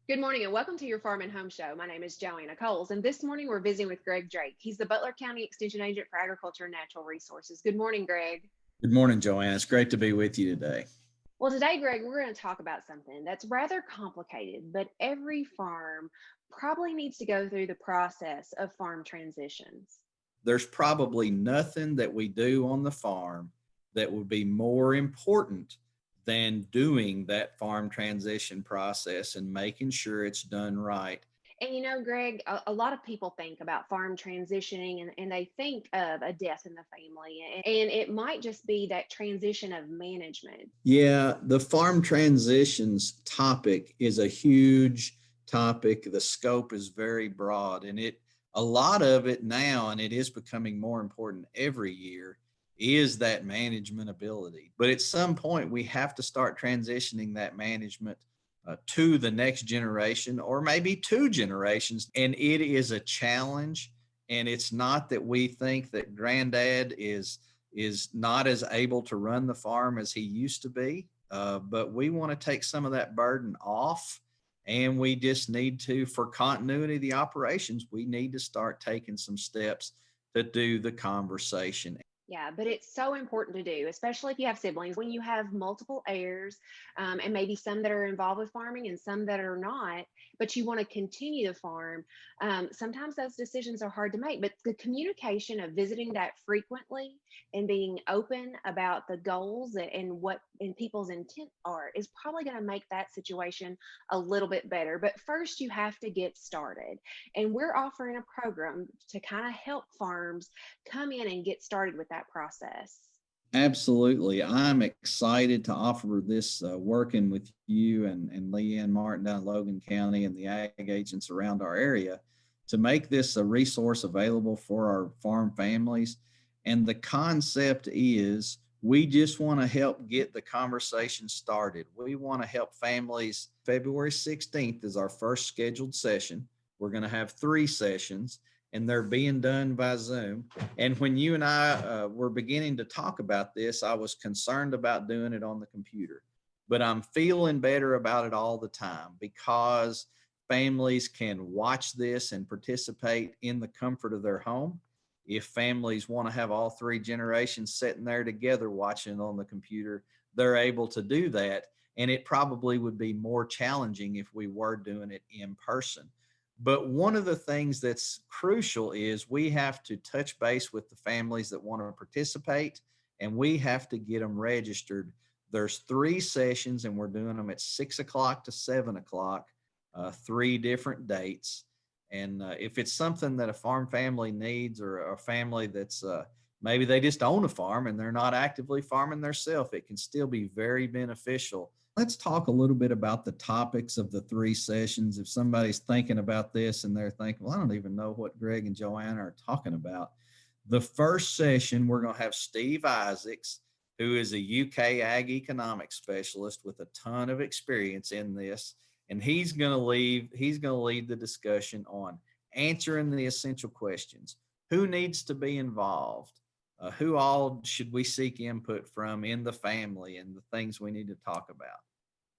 Good morning and welcome to your Farm and Home Show. My name is Joanna Coles, and this morning we're visiting with Greg Drake. He's the Butler County Extension Agent for Agriculture and Natural Resources. Good morning, Greg. Good morning, Joanna. It's great to be with you today. Well, today, Greg, we're going to talk about something that's rather complicated, but every farm probably needs to go through the process of farm transitions. There's probably nothing that we do on the farm that would be more important than doing that farm transition process and making sure it's done right. And Greg, a lot of people think about farm transitioning and they think of a death in the family, and it might just be that transition of management. Yeah, the farm transitions topic is a huge topic. The scope is very broad, and a lot of it now, and it is becoming more important every year, is that management ability. But at some point, we have to start transitioning that management to the next generation or maybe two generations. And it is a challenge. And it's not that we think that granddad is not as able to run the farm as he used to be, but we want to take some of that burden off. And we just need to, for continuity of the operations, we need to start taking some steps to do the conversation. Yeah, but it's so important to do, especially if you have siblings. When you have multiple heirs, and maybe some that are involved with farming and some that are not, but you want to continue to farm, sometimes those decisions are hard to make. But the communication of visiting that frequently and being open about the goals and what and people's intent are is probably going to make that situation a little bit better. But first, you have to get started. And we're offering a program to kind of help farms come in and get started with that process. Absolutely. I'm excited to offer this working with you and Leanne Martin down in Logan County and the ag agents around our area to make this a resource available for our farm families. And the concept is we just want to help get the conversation started. We want to help families. February 16th is our first scheduled session. We're going to have 3 sessions and they're being done by Zoom. And when you and I were beginning to talk about this, I was concerned about doing it on the computer. But I'm feeling better about it all the time because families can watch this and participate in the comfort of their home. If families want to have all 3 generations sitting there together watching on the computer, they're able to do that. And it probably would be more challenging if we were doing it in person. But one of the things that's crucial is we have to touch base with the families that want to participate and we have to get them registered. There's 3 sessions and we're doing them at 6 o'clock to 7 o'clock, 3 different dates. And if it's something that a farm family needs or a family that's maybe they just own a farm and they're not actively farming themselves, it can still be very beneficial. Let's talk a little bit about the topics of the 3 sessions. If somebody's thinking about this and they're thinking, well, I don't even know what Greg and Joanna are talking about. The first session, we're going to have Steve Isaacs, who is a UK ag economics specialist with a ton of experience in this. And he's going to lead the discussion on answering the essential questions. Who needs to be involved? Who all should we seek input from in the family and the things we need to talk about?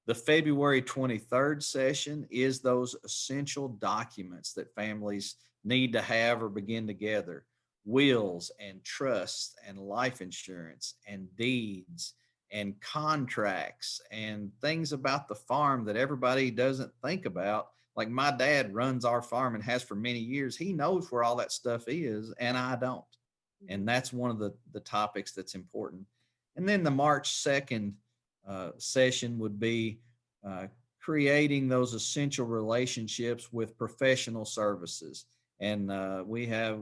The February 23rd session is those essential documents that families need to have or begin together: wills and trusts and life insurance and deeds and contracts and things about the farm that everybody doesn't think about. Like my dad runs our farm and has for many years. He knows where all that stuff is, and I don't. And that's one of the topics that's important. And then the March 2nd session would be uh, creating those essential relationships with professional services. And we have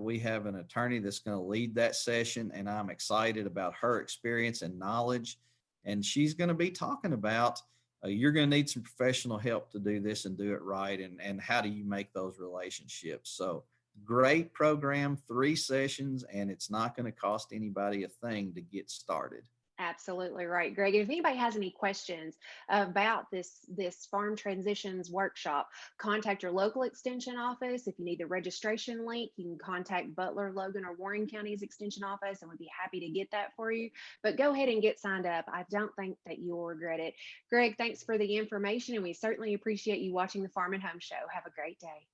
an attorney that's going to lead that session, and I'm excited about her experience and knowledge. And she's going to be talking about you're going to need some professional help to do this and do it right, and how do you make those relationships. So great program, 3 sessions, and it's not going to cost anybody a thing to get started. Absolutely right, Greg. And if anybody has any questions about this farm transitions workshop, contact your local extension office. If you need the registration link, you can contact Butler, Logan, or Warren County's extension office, and we'd be happy to get that for you. But go ahead and get signed up. I don't think that you'll regret it. Greg, thanks for the information, and we certainly appreciate you watching the Farm and Home Show. Have a great day.